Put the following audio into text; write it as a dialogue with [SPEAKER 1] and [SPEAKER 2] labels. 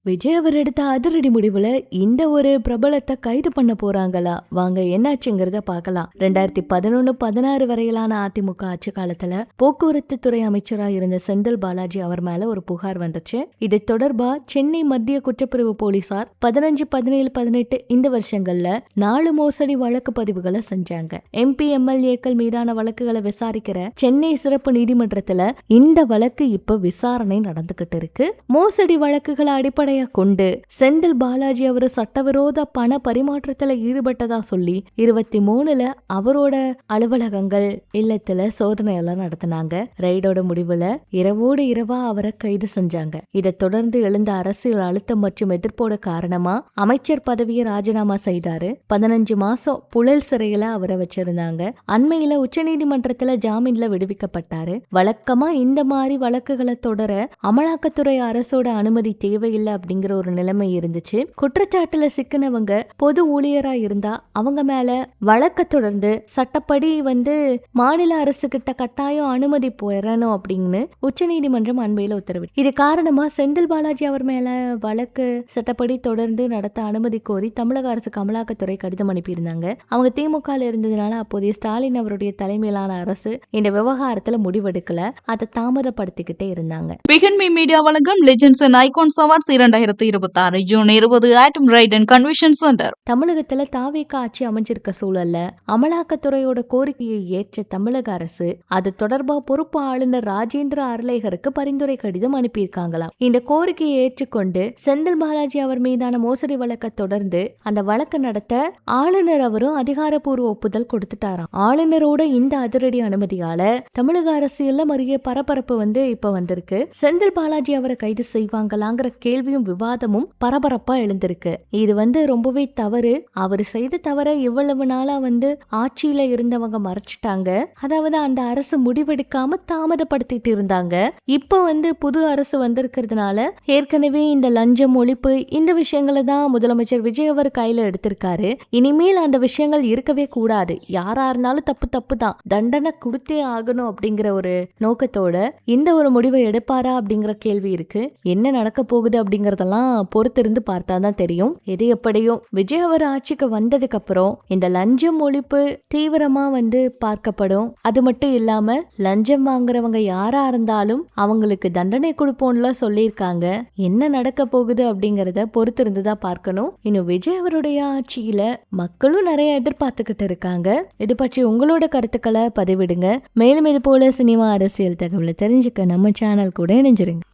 [SPEAKER 1] விஜய் அவர் எடுத்த அதிரடி முடிவுல இந்த ஒரு பிரபலத்தை கைது பண்ண போறாங்களா? வாங்க என்னாச்சுங்கிறத பார்க்கலாம். 2011-16 வரையிலான அதிமுக ஆட்சி காலத்துல போக்குவரத்து துறை அமைச்சரா இருந்த செந்தில் பாலாஜி அவர் மேல ஒரு புகார் வந்துச்சு. இது தொடர்பா சென்னை மத்திய குற்றப்பிரிவு போலீசார் 15, 17, 18 இந்த வருஷங்கள்ல 4 மோசடி வழக்கு பதிவுகளை செஞ்சாங்க. MP, MLAக்கள் மீதான வழக்குகளை விசாரிக்கிற சென்னை சிறப்பு நீதிமன்றத்துல இந்த வழக்கு இப்ப விசாரணை நடந்துகிட்டு இருக்கு. மோசடி வழக்குகளை அடிப்படை கொண்டு செந்தில் பாலாஜி அவரு சட்டவிரோத பண பரிமாற்றத்துல ஈடுபட்டதா சொல்லி 23ல அவரோட அலுவலகங்கள் இல்லத்துல சோதனை எல்லாம் நடத்தினாங்க. ரைடோட முடிவுல இரவோடு இரவா அவரை கைது செஞ்சாங்க. இதை தொடர்ந்து எழுந்த அரசியல் அழுத்தம் மற்றும் எதிர்ப்போட காரணமா அமைச்சர் பதவியை ராஜினாமா செய்தாரு. 15 மாசம் புழல் சிறையில அவரை வச்சிருந்தாங்க. அண்மையில உச்சநீதிமன்றத்துல ஜாமீன்ல விடுவிக்கப்பட்டாரு. வழக்கமா இந்த மாதிரி வழக்குகளை தொடர அமலாக்கத்துறை அரசோட அனுமதி தேவையில்லை அப்படிங்கிற ஒரு நிலைமை இருந்துச்சு. குற்றச்சாட்டுல சிக்கினவங்க பொது ஊழியரா இருந்தா அவங்க மேல வழக்க தொடர்ந்து சட்டப்படி மாநில அரசு கிட்ட கட்டாயம் அனுமதி பெறணும் அப்படின்னு உச்சநீதிமன்றம் அண்மையில உத்தரவிட்டு, இது காரணமா செந்தில் பாலாஜி அவர் மேல வழக்கு சட்டப்படி தொடர்ந்து நடத்த அனுமதி கோரி தமிழக அரசுக்கு அமலாக்கத்துறை கடிதம் அனுப்பியிருந்தாங்க. அவங்க திமுக இருந்ததுனால அப்போதைய ஸ்டாலின் அவருடைய தலைமையிலான அரசு இந்த விவகாரத்துல முடிவெடுக்கல, அதை தாமதப்படுத்திக்கிட்டே இருந்தாங்க.
[SPEAKER 2] பிகன்மி மீடியா வழங்கும் legends and icons awards 2026 June 20 ஆட்டம் ரைடன் கன்வென்ஷன் சென்டர்.
[SPEAKER 1] தமிழகத்துல தாவேகா ஆட்சி அமைஞ்சிருக்க சூழல்ல அமலாக்கத்துறையோட கோரிக்கையை ஏற்ற தமிழக அரசு அது தொடர்பா பொறுப்பு ஆளுநர் ராஜேந்திர அர்லேகருக்கு பரிந்துரை கடிதம் அனுப்பியிருக்காங்களாம். இந்த கோரிக்கையை ஏற்றுக்கொண்டு செந்தில் பாலாஜி அவர் மீதான மோசடி வழக்கை தொடர்ந்து அந்த வழக்கு நடத்த ஆளுநர் அவரும் அதிகாரப்பூர்வ ஒப்புதல் கொடுத்துட்டாராம். ஆளுநரோட இந்த அதிரடி அனுமதியால தமிழக அரசியல்ல மறிய பரபரப்பு இப்ப வந்திருக்கு. செந்தில் பாலாஜி அவரை கைது செய்வாங்களாங்கிற கேள்வியும் விவாதமும் பரபரப்பா எழுந்திருக்கு. இது ரொம்பவே தவறு. அவர் செய்த தவற இவ்வளவு நாளா ஆட்சியில இருந்தவங்க மறைச்சிட்டாங்க. அதாவது அந்த அரசு முடிவெடுக்காம தாமதப்படுத்திட்டு இருந்தாங்க. இப்ப புது அரசு வந்திருக்கிறதுனால ஏற்கனவே இந்த லஞ்சம் ஒழிப்பு இந்த விஷயங்களை தான் முதலமைச்சர் விஜய் அவர் கையில எடுத்திருக்காரு. இனிமேல் அந்த விஷயங்கள் இருக்கவே கூடாது. யாரா இருந்தாலும் தப்பு தான், தண்டனை கொடுத்தே ஆகணும் அப்படிங்கிற ஒரு நோக்கத்தோட இந்த ஒரு முடிவை எடுப்பாரா அப்படிங்கிற கேள்வி இருக்கு. என்ன நடக்க போகுது அப்படிங்கறதெல்லாம் பொறுத்திருந்து பார்த்தாதான் தெரியும். எது எப்படியும் விஜய் அவர் ஆட்சிக்கு வந்ததுக்கு அப்புறம் இந்த லஞ்சம் ஒழிப்பு தீவிரமா பார்க்கப்படும். அது மட்டும் இல்லாம லஞ்சம் வாங்குறவங்க யாரா இருந்தாலும் அவங்களுக்கு தண்டனை கொடுப்போம்ல சொல்லியிருக்காங்க. என்ன நடக்க போகுது அப்படிங்கறத பொறுத்திருந்துதான் பார்க்கணும். இன்னும் விஜய் அவருடைய ஆட்சியில மக்களும் நிறைய எதிர்பார்த்துக்கிட்டு இருக்காங்க. இது பற்றி உங்களோட கருத்துக்களை பதிவிடுங்க. மேலும் இது போல சினிமா அரசியல் தகவலை தெரிஞ்சுக்க நம்ம சேனல் கூட இணைஞ்சிருங்க.